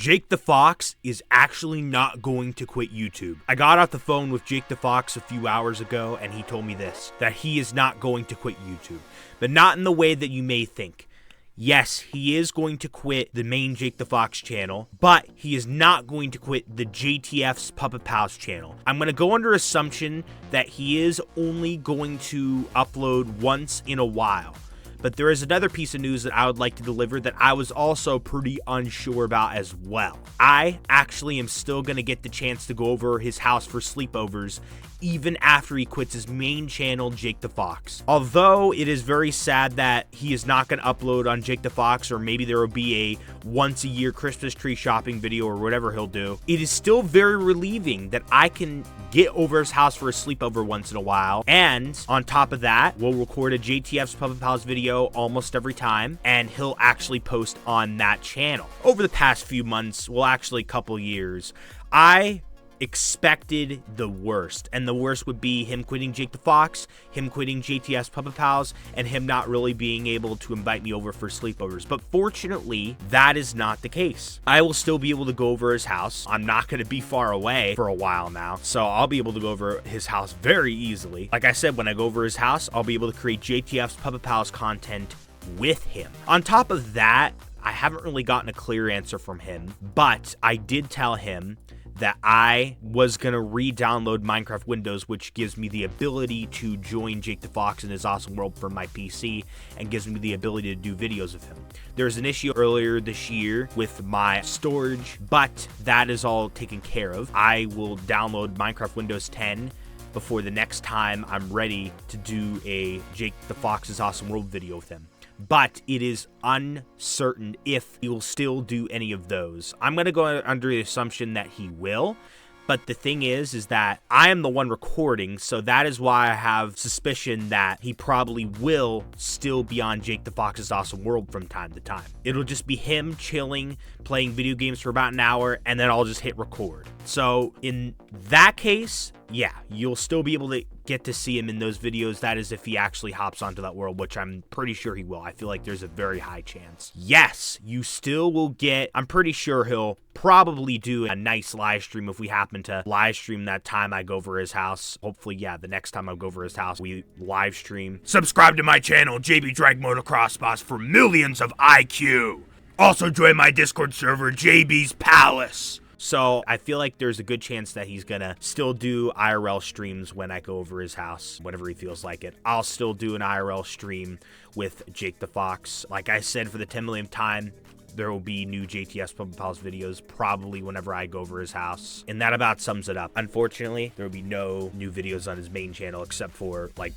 Jake the Fox is actually not going to quit YouTube. I got off the phone with Jake the Fox a few hours ago, and he told me this, that he is not going to quit YouTube, but not in the way that you may think. Yes, he is going to quit the main Jake the Fox channel, but he is not going to quit the JTF's Puppet Pals channel. I'm going to go under assumption that he is only going to upload once in a while. But there is another piece of news that I would like to deliver that I was also pretty unsure about as well. I actually am still going to get the chance to go over his house for sleepovers even after he quits his main channel, Jake the Fox. Although it is very sad that he is not going to upload on Jake the Fox, or maybe there will be a once a year Christmas tree shopping video or whatever he'll do, it is still very relieving that I can get over his house for a sleepover once in a while. And on top of that, we'll record a JTF's Puppet Pals video almost every time, and he'll actually post on that channel. Over the past few months, well, actually a couple years, I expected the worst, and the worst would be him quitting Jake the Fox, him quitting JTF's Puppet Pals, and him not really being able to invite me over for sleepovers. But fortunately, that is not the case. I will still be able to go over his house. I'm not going to be far away for a while now, so I'll be able to go over his house very easily. Like I said, when I go over his house, I'll be able to create JTF's Puppet Pals content with him. On top of that, I haven't really gotten a clear answer from him, but I did tell him that I was going to re-download Minecraft Windows, which gives me the ability to join Jake the Fox in his awesome world from my PC and gives me the ability to do videos of him. There was an issue earlier this year with my storage, but that is all taken care of. I will download Minecraft Windows 10 before the next time I'm ready to do a Jake the Fox's Awesome World video with him. But it is uncertain if he will still do any of those. I'm going to go under the assumption that he will. But the thing is that I am the one recording, so that is why I have suspicion that he probably will still be on Jake the Fox's Awesome World from time to time. It'll just be him chilling, playing video games for about an hour, and then I'll just hit record. So in that case, yeah, you'll still be able to get to see him in those videos. That is if he actually hops onto that world, which I'm pretty sure he will. I feel like there's a very high chance. Yes, you still will get, I'm pretty sure he'll probably do a nice live stream if we happen to live stream that time I go over his house. Hopefully, yeah, the next time I go over his house, we live stream. Subscribe to my channel, dragmotoxboss, for millions of IQ. Also join my Discord server, JB's Palace. So I feel like there's a good chance that he's gonna still do IRL streams when I go over his house, whenever he feels like it. I'll still do an IRL stream with Jake the Fox. Like I said, for the 10 millionth time, there will be new JTF's Puppet Pals videos probably whenever I go over his house. And that about sums it up. Unfortunately, there will be no new videos on his main channel except for like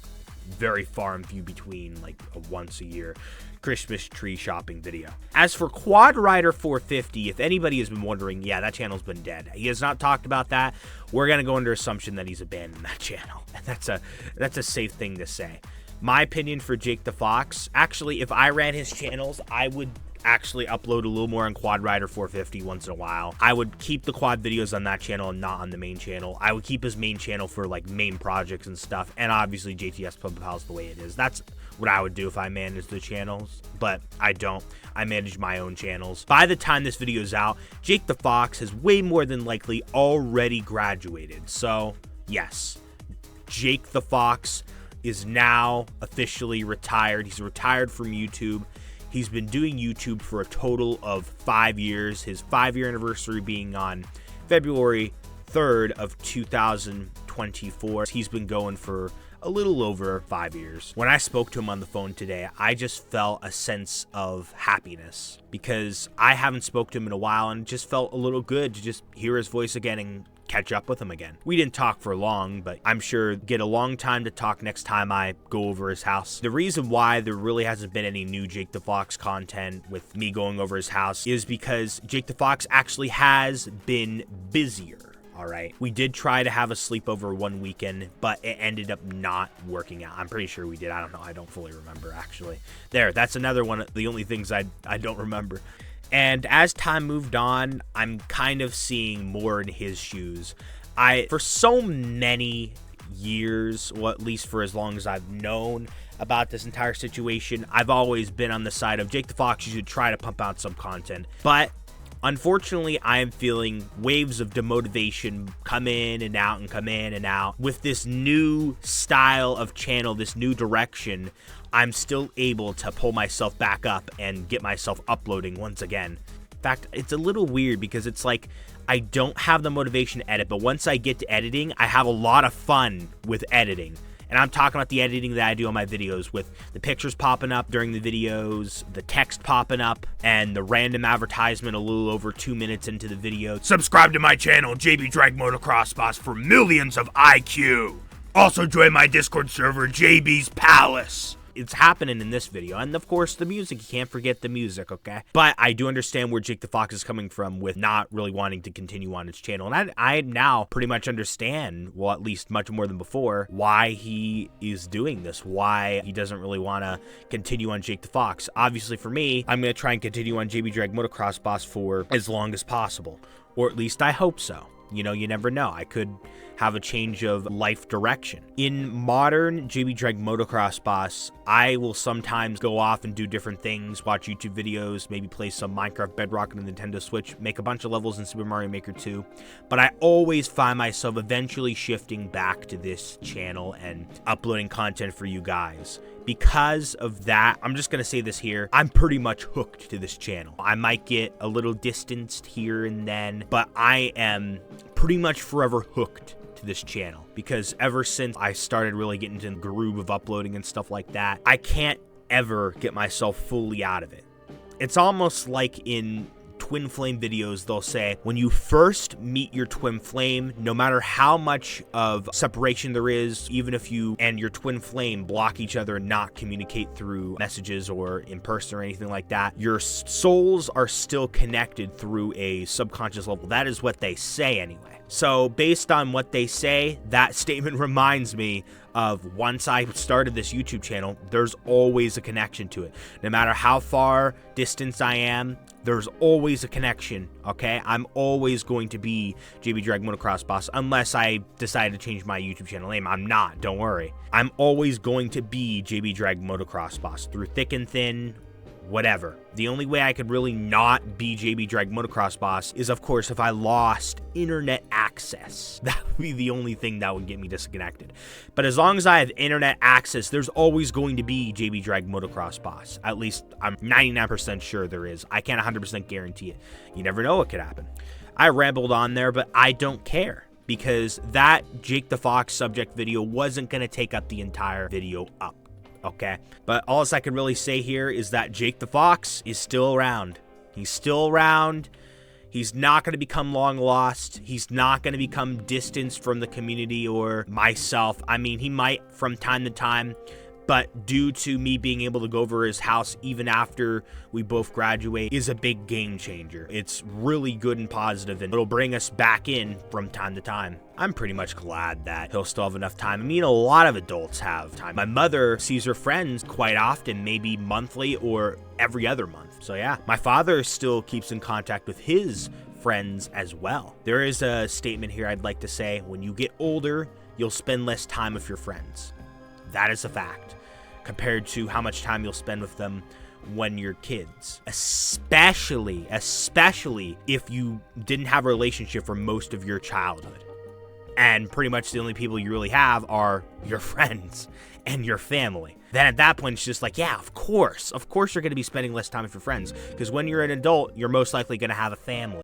very far and few between, like a once a year Christmas tree shopping video. As for Quad Rider 450, if anybody has been wondering, yeah, that channel's been dead. He has not talked about that. We're gonna go under assumption that he's abandoned that channel. And that's a safe thing to say. My opinion for Jake the Fox, actually, if I ran his channels, I would actually upload a little more on Quad Rider 450 once in a while. I would keep the quad videos on that channel and not on the main channel. I would keep his main channel for like main projects and stuff, and obviously JTF's Puppet Pals the way it is. That's what I would do if I managed the channels, but I don't. I manage my own channels. By the time this video is out, Jake the Fox has way more than likely already graduated. So yes, Jake the Fox is now officially retired. He's retired from YouTube. He's been doing YouTube for a total of 5 years, his 5-year anniversary being on February 3rd of 2024. He's been going for a little over 5 years. When I spoke to him on the phone today, I just felt a sense of happiness because I haven't spoke to him in a while, and it just felt a little good to just hear his voice again and catch up with him again. We didn't talk for long, but I'm sure get a long time to talk next time I go over his house. The reason why there really hasn't been any new Jake the Fox content with me going over his house is because Jake the Fox actually has been busier. All right, we did try to have a sleepover one weekend, but it ended up not working out. I'm pretty sure we did. I don't know. I don't fully remember, actually. That's another one of the only things I don't remember. And as time moved on, I'm kind of seeing more in his shoes. For so many years, well, at least for as long as I've known about this entire situation, I've always been on the side of Jake the Fox. You should try to pump out some content. But Unfortunately, I am feeling waves of demotivation come in and out and come in and out. With this new style of channel, this new direction, I'm still able to pull myself back up and get myself uploading once again. In fact, it's a little weird because it's like I don't have the motivation to edit, but once I get to editing, I have a lot of fun with editing. And I'm talking about the editing that I do on my videos, with the pictures popping up during the videos, the text popping up, and the random advertisement a little over 2 minutes into the video. Subscribe to my channel, dragmotoxboss, for millions of IQ. Also join my Discord server, JB's Palace. It's happening in this video, and of course the music, you can't forget the music, okay? But I do understand where JakeTheFox is coming from with not really wanting to continue on his channel, and I now pretty much understand, well, at least much more than before, why he is doing this, why he doesn't really want to continue on JakeTheFox. Obviously for me, I'm going to try and continue on JB Dragmotocrossboss for as long as possible, or at least I hope so. You know, you never know. I could have a change of life direction. In modern JB Dragmotocrossboss, I will sometimes go off and do different things, watch YouTube videos, maybe play some Minecraft Bedrock on the Nintendo Switch, make a bunch of levels in Super Mario Maker 2, but I always find myself eventually shifting back to this channel and uploading content for you guys. Because of that, I'm just going to say this here, I'm pretty much hooked to this channel. I might get a little distanced here and then, but I am pretty much forever hooked to this channel, because ever since I started really getting into the groove of uploading and stuff like that, I can't ever get myself fully out of it. It's almost like in twin flame videos, they'll say when you first meet your twin flame, no matter how much of separation there is, even if you and your twin flame block each other and not communicate through messages or in person or anything like that, your souls are still connected through a subconscious level. That is what they say anyway. So based on what they say, that statement reminds me of once I started this YouTube channel, there's always a connection to it. No matter how far distance I am, there's always a connection, okay? I'm always going to be JB Dragmotocrossboss unless I decide to change my YouTube channel name. I'm not, don't worry. I'm always going to be JB Dragmotocrossboss through thick and thin, whatever. The only way I could really not be JB Dragmotocrossboss is, of course, if I lost internet access. That would be the only thing that would get me disconnected. But as long as I have internet access, there's always going to be JB Dragmotocrossboss. At least I'm 99% sure there is. I can't 100% guarantee it. You never know what could happen. I rambled on there, but I don't care, because that JakeTheFox subject video wasn't going to take up the entire video up. Okay, but all I can really say here is that JakeTheFox is still around. He's still around. He's not going to become long lost. He's not going to become distanced from the community or myself. I mean, he might from time to time, but due to me being able to go over his house even after we both graduate is a big game changer. It's really good and positive, and it'll bring us back in from time to time. I'm pretty much glad that he'll still have enough time. I mean, a lot of adults have time. My mother sees her friends quite often, maybe monthly or every other month. So yeah, my father still keeps in contact with his friends as well. There is a statement here I'd like to say: when you get older, you'll spend less time with your friends. That is a fact, compared to how much time you'll spend with them when you're kids. Especially if you didn't have a relationship for most of your childhood. And pretty much the only people you really have are your friends and your family. Then at that point, it's just like, yeah, of course you're going to be spending less time with your friends, because when you're an adult, you're most likely going to have a family.